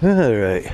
Alright,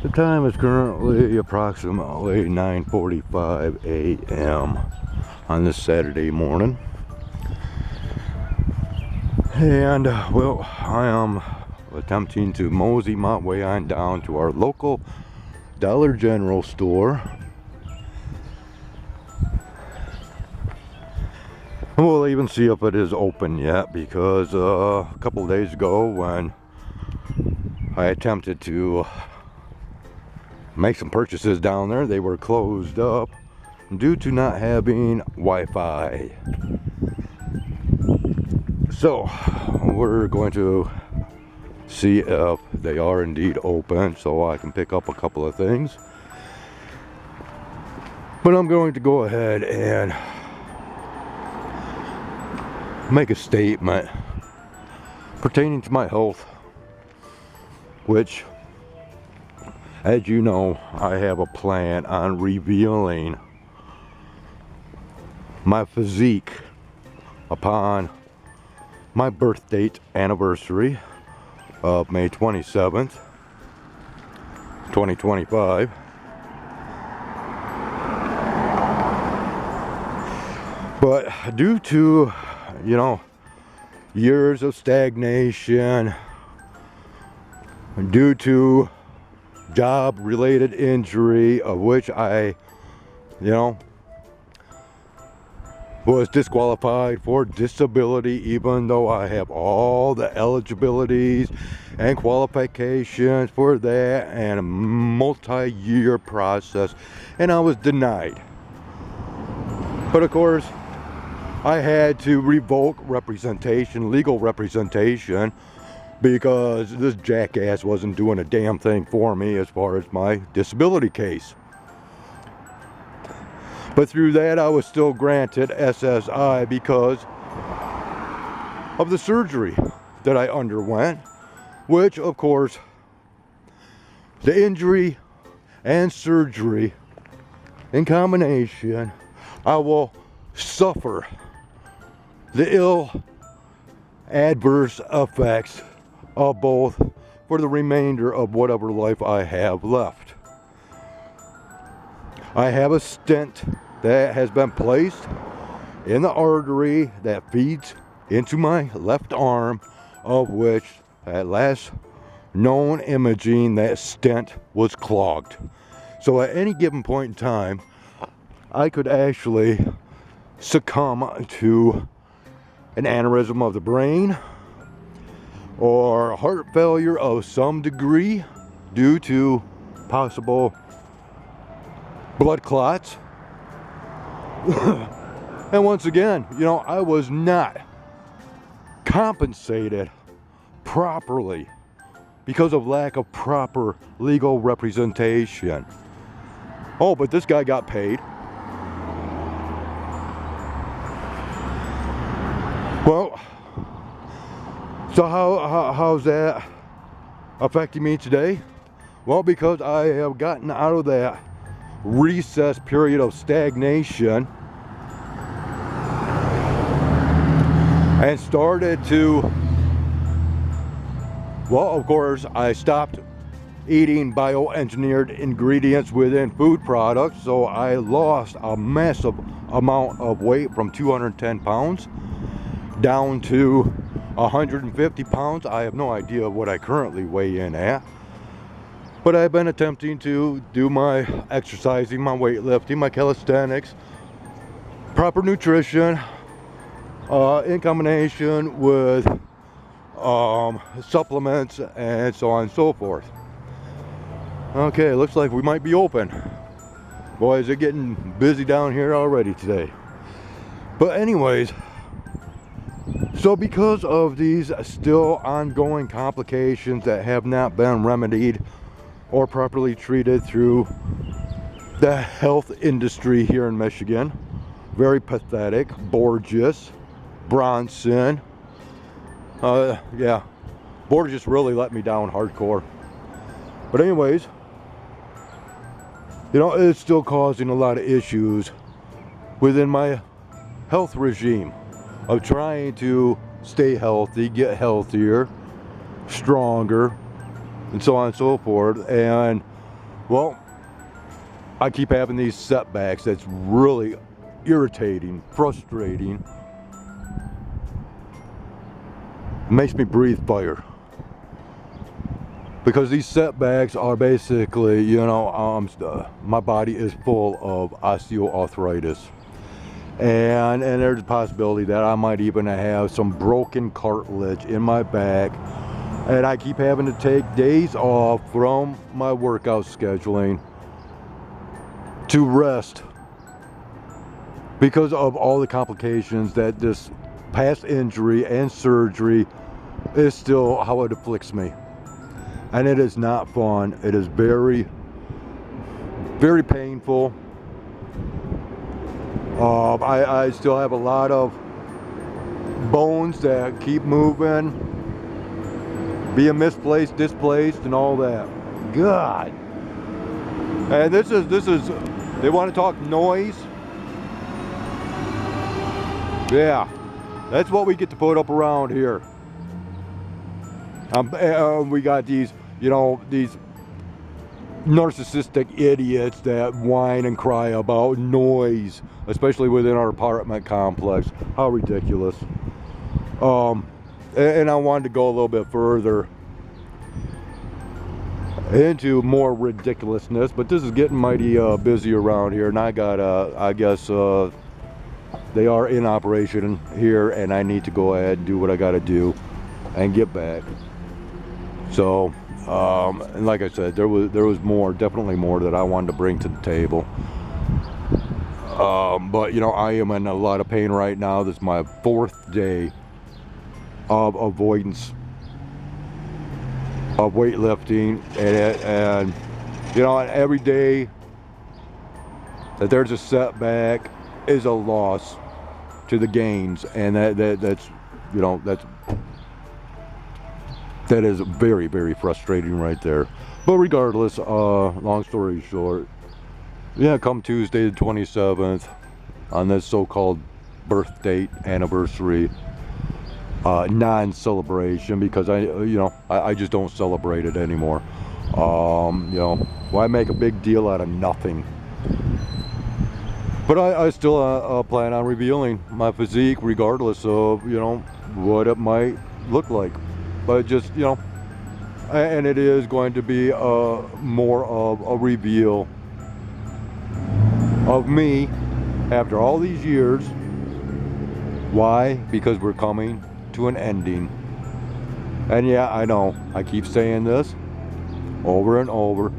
the time is currently approximately 9:45 a.m. on this Saturday morning. And, well, I am attempting to mosey my way on down to our local Dollar General store. We'll even see if it is open yet, because a couple days ago when I attempted to make some purchases down there, they were closed up due to not having Wi-Fi. So we're going to see if they are indeed open so I can pick up a couple of things. But I'm going to go ahead and make a statement pertaining to my health, which, as you know, I have a plan on revealing my physique upon my birth date anniversary of May 27th, 2025. But due to, years of stagnation, due to job-related injury, of which I, was disqualified for disability, even though I have all the eligibilities and qualifications for that, and a multi-year process, and I was denied. But of course, I had to revoke representation, legal representation, because this jackass wasn't doing a damn thing for me as far as my disability case. But through that, I was still granted SSI because of the surgery that I underwent, which, of course, the injury and surgery in combination, I will suffer the ill adverse effects of both for the remainder of whatever life I have left. I have a stent that has been placed in the artery that feeds into my left arm, of which at last known imaging, that stent was clogged. So at any given point in time, I could actually succumb to an aneurysm of the brain or heart failure of some degree due to possible blood clots. And once again, I was not compensated properly because of lack of proper legal representation. Oh, but this guy got paid. Well, so how's that affecting me today? Well, because I have gotten out of that recess period of stagnation and started to, well, of course, I stopped eating bioengineered ingredients within food products, so I lost a massive amount of weight from 210 pounds down to 150 pounds. I have no idea what I currently weigh in at. But I've been attempting to do my exercising, my weightlifting, my calisthenics, proper nutrition, in combination with supplements and so on and so forth. Okay, looks like we might be open. Boy, is it getting busy down here already today. But anyways, so because of these still ongoing complications that have not been remedied or properly treated through the health industry here in Michigan, very pathetic. Borges, Bronson, yeah, Borges really let me down hardcore. But anyways, it's still causing a lot of issues within my health regime of trying to stay healthy, get healthier, stronger, and so on and so forth. And well, I keep having these setbacks that's really irritating, frustrating. It makes me breathe fire. Because these setbacks are basically, you know, my body is full of osteoarthritis. And there's a possibility that I might even have some broken cartilage in my back. And I keep having to take days off from my workout scheduling to rest because of all the complications that this past injury and surgery is still how it afflicts me. And it is not fun. It is very, very painful. I still have a lot of bones that keep moving, being misplaced, displaced, and all that. God. And this is, they want to talk noise. Yeah, that's what we get to put up around here. We got these, you know, these narcissistic idiots that whine and cry about noise, especially within our apartment complex. How ridiculous. And I wanted to go a little bit further into more ridiculousness, but this is getting mighty busy around here, and I got I guess they are in operation here, and I need to go ahead and do what I got to do and get back. So and like I said, there was more, definitely more that I wanted to bring to the table. But you know, I am in a lot of pain right now. This is my 4th day of avoidance of weightlifting, and you know, every day that there's a setback is a loss to the gains, and that's, you know, that is very, very frustrating right there. But regardless, long story short, yeah, come Tuesday the 27th, on this so-called birth date anniversary, non-celebration, because I just don't celebrate it anymore. You know, why make a big deal out of nothing? But I still plan on revealing my physique, regardless of, you know, what it might look like. But just, you know, and it is going to be more of a reveal of me after all these years. Why? Because we're coming to an ending. And yeah, I know, I keep saying this over and over.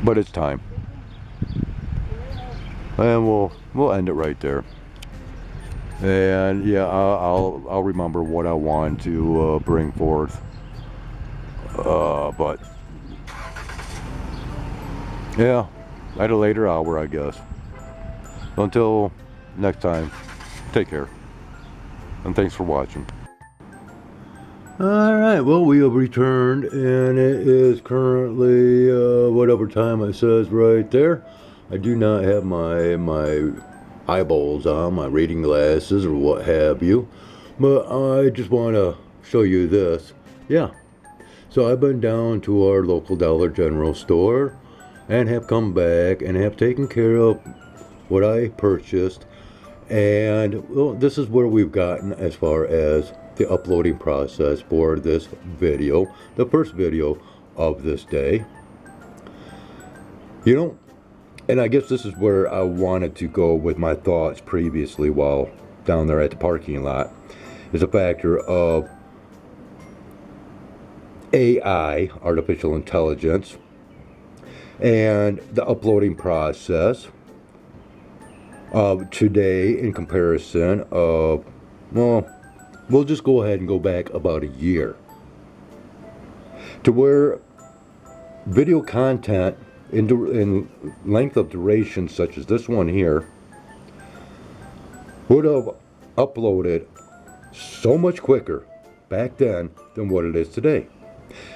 But it's time. And we'll end it right there. And yeah, I'll remember what I want to bring forth. But yeah, at a later hour, I guess. Until next time, take care. And thanks for watching. Alright, well, we have returned, and it is currently whatever time it says right there. I do not have my eyeballs on, my reading glasses or what have you, but I just want to show you this. Yeah, so I've been down to our local Dollar General store and have come back and have taken care of what I purchased, and well, this is where we've gotten as far as the uploading process for this video, the first video of this day. You know, and I guess this is where I wanted to go with my thoughts previously while down there at the parking lot, is a factor of AI, artificial intelligence, and the uploading process of today in comparison of, well, we'll just go ahead and go back about a year to where video content in length of duration such as this one here would have uploaded so much quicker back then than what it is today.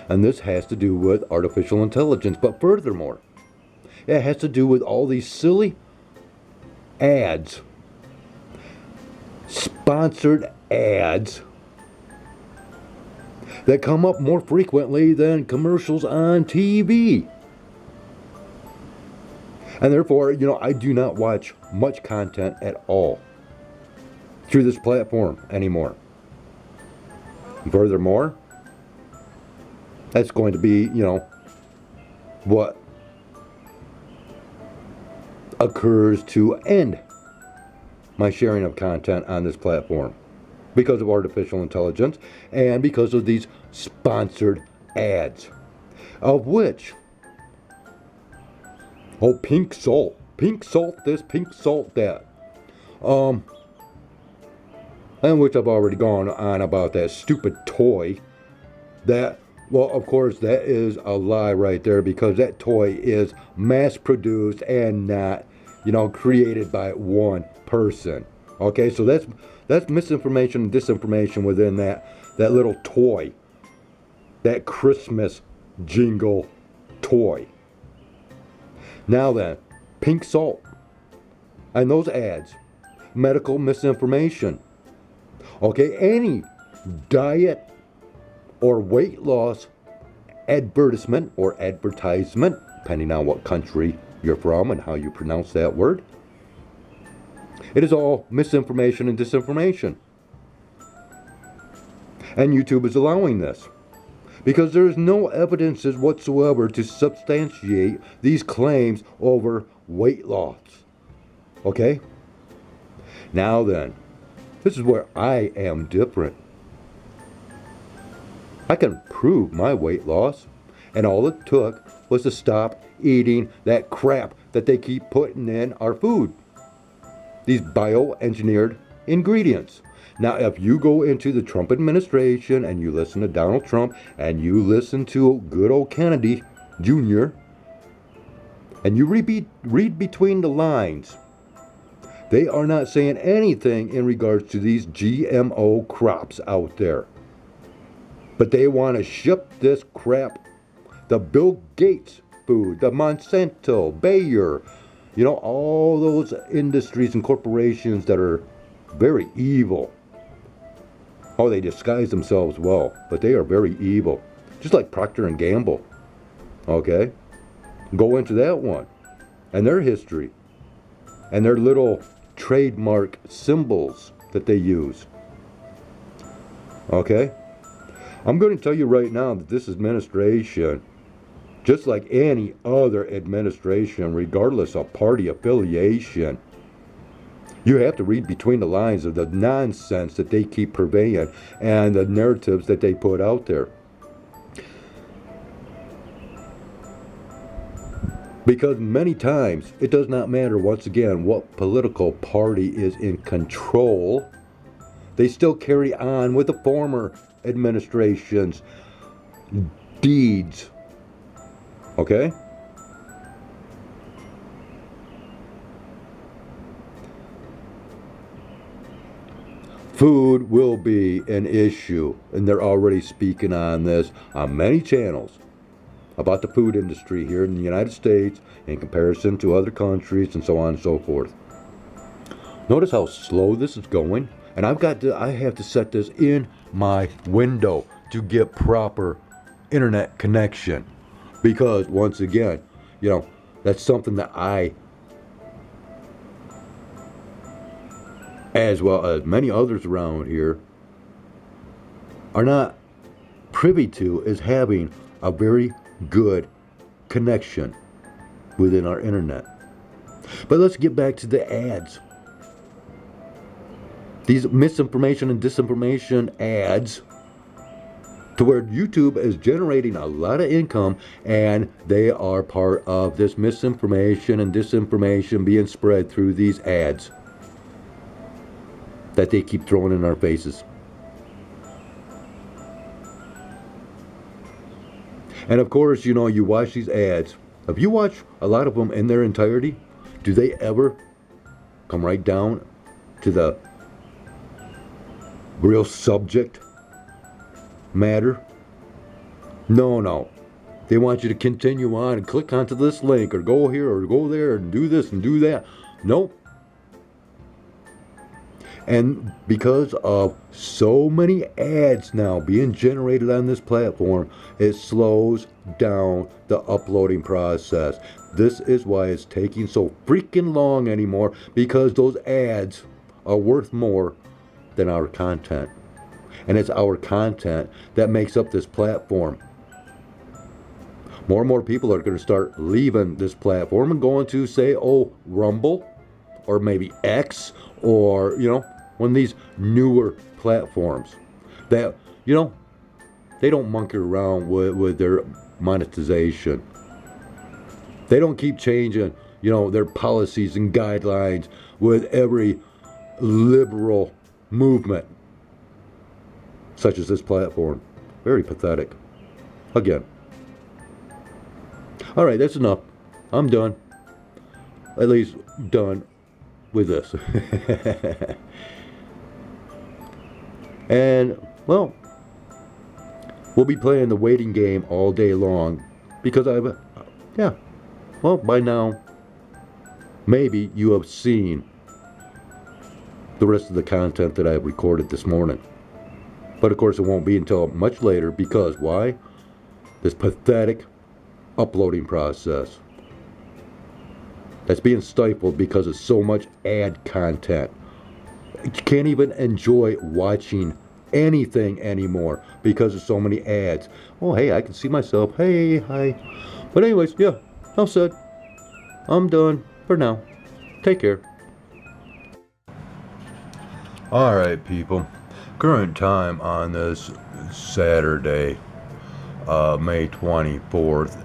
And this has to do with artificial intelligence, but furthermore, it has to do with all these silly ads sponsored ads that come up more frequently than commercials on TV. And therefore, I do not watch much content at all through this platform anymore. And furthermore, that's going to be, what occurs to end my sharing of content on this platform because of artificial intelligence and because of these sponsored ads, of which, pink salt this, pink salt that, and which I've already gone on about that stupid toy that, well, of course, that is a lie right there, because that toy is mass produced and not, created by one person. Okay, so that's misinformation and disinformation within that little toy, that Christmas jingle toy. Now then, pink salt and those ads, medical misinformation. Okay, any diet or weight loss advertisement or advertisement, depending on what country you're from and how you pronounce that word, it is all misinformation and disinformation. And YouTube is allowing this because there is no evidences whatsoever to substantiate these claims over weight loss. Okay? Now then, this is where I am different. I can prove my weight loss, and all it took was to stop eating that crap that they keep putting in our food. These bioengineered ingredients. Now, if you go into the Trump administration and you listen to Donald Trump and you listen to good old Kennedy Jr., and you read between the lines, they are not saying anything in regards to these GMO crops out there. But they want to ship this crap, the Bill Gates food, the Monsanto, Bayer, all those industries and corporations that are very evil. Oh, they disguise themselves well, but they are very evil. Just like Procter & Gamble. Okay? Go into that one. And their history. And their little trademark symbols that they use. Okay? I'm going to tell you right now that this administration, just like any other administration, regardless of party affiliation, you have to read between the lines of the nonsense that they keep purveying and the narratives that they put out there. Because many times, it does not matter, once again, what political party is in control. They still carry on with the former administration's deeds. Okay? Food will be an issue, and they're already speaking on this on many channels about the food industry here in the United States in comparison to other countries and so on and so forth. Notice how slow this is going, and I have to set this in my window to get proper internet connection, because once again, that's something that I, as well as many others around here, are not privy to, is having a very good connection within our internet. But let's get back to the ads. These misinformation and disinformation ads, to where YouTube is generating a lot of income, and they are part of this misinformation and disinformation being spread through these ads that they keep throwing in our faces. And of course, you watch these ads. If you watch a lot of them in their entirety, do they ever come right down to the real subject matter? No. They want you to continue on and click onto this link or go here or go there and do this and do that. Nope. And because of so many ads now being generated on this platform, it slows down the uploading process. This is why it's taking so freaking long anymore, because those ads are worth more than our content. And it's our content that makes up this platform. More and more people are going to start leaving this platform and going to, say, oh, Rumble, or maybe X, or, you know, one of these newer platforms that, you know, they don't monkey around with their monetization. They don't keep changing, you know, their policies and guidelines with every liberal movement, such as this platform. Very pathetic. Again. All right, that's enough. I'm done. At least done with this. And, well, we'll be playing the waiting game all day long because yeah, well, by now, maybe you have seen the rest of the content that I've recorded this morning. But of course, it won't be until much later because why? This pathetic uploading process that's being stifled because of so much ad content. You can't even enjoy watching anything anymore because of so many ads. Oh, hey, I can see myself. Hey, hi. But anyways, yeah, enough said. I'm done for now. Take care. All right, people. Current time on this Saturday, May 24th,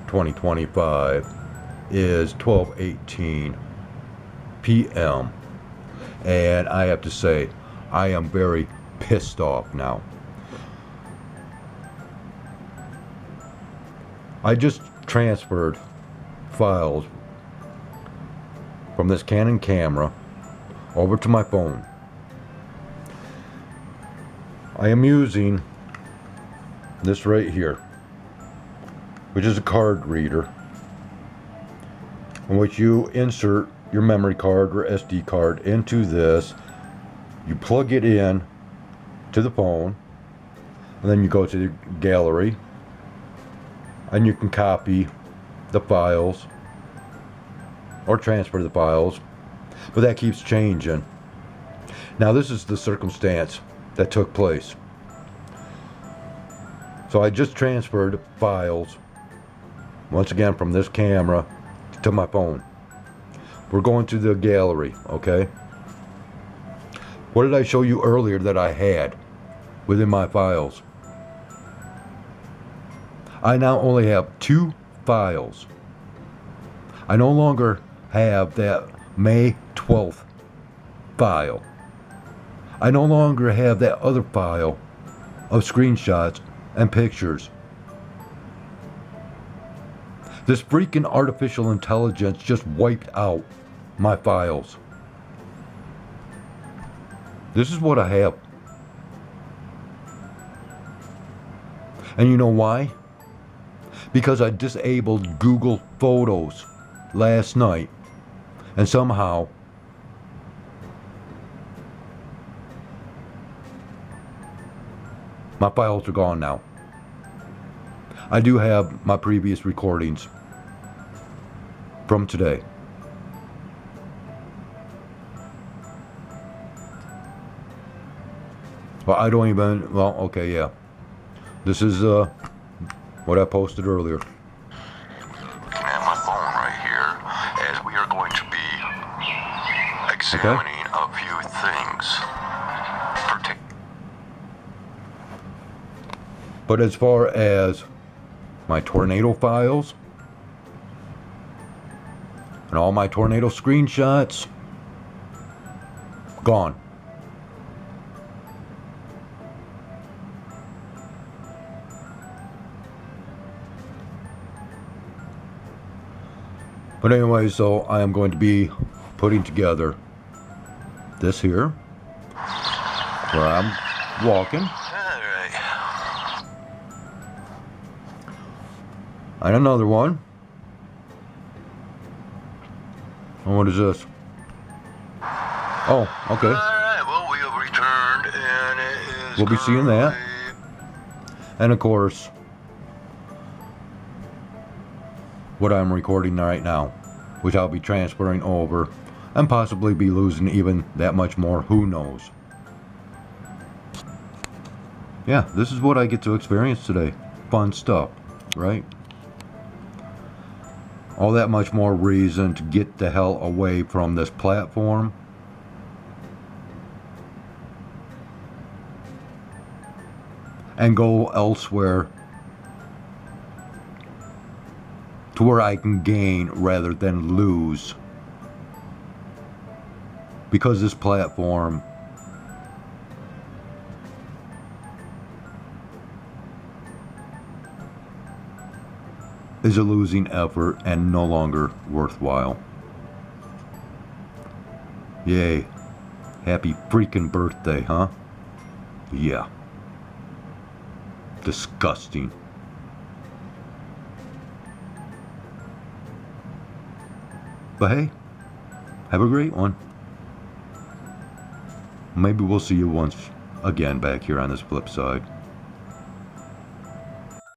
2025, is 12:18 p.m. And I have to say, I am very pissed off now. I just transferred files from this Canon camera over to my phone. I am using this right here, which is a card reader, in which you insert your memory card or SD card into this. You plug it in to the phone, and then you go to the gallery, and you can copy the files or transfer the files, but that keeps changing. Now this is the circumstance that took place. So I just transferred files once again from this camera to my phone. We're going to the gallery, okay? What did I show you earlier that I had within my files? I now only have 2 files. I no longer have that May 12th file. I no longer have that other file of screenshots and pictures. This freaking artificial intelligence just wiped out my files. This is what I have. And you know why? Because I disabled Google Photos last night, and somehow my files are gone now. I do have my previous recordings from today. Well, I don't even, well, okay, yeah. This is what I posted earlier. Looking at my phone right here, as we are going to be examining a few things. But as far as my tornado files and all my tornado screenshots, gone. But anyway, so I am going to be putting together this here, where I'm walking. Alright. And another one. And what is this? Oh, okay. Alright, well, we have returned, and it is We'll be seeing that. And of course, what I'm recording right now, which I'll be transferring over and possibly be losing even that much more, who knows. Yeah, this is what I get to experience today. Fun stuff, right? All that much more reason to get the hell away from this platform. And go elsewhere to where I can gain rather than lose. Because this platform is a losing effort and no longer worthwhile. Yay. Happy freaking birthday, huh? Yeah. Disgusting. But hey, have a great one. Maybe we'll see you once again back here on this flip side.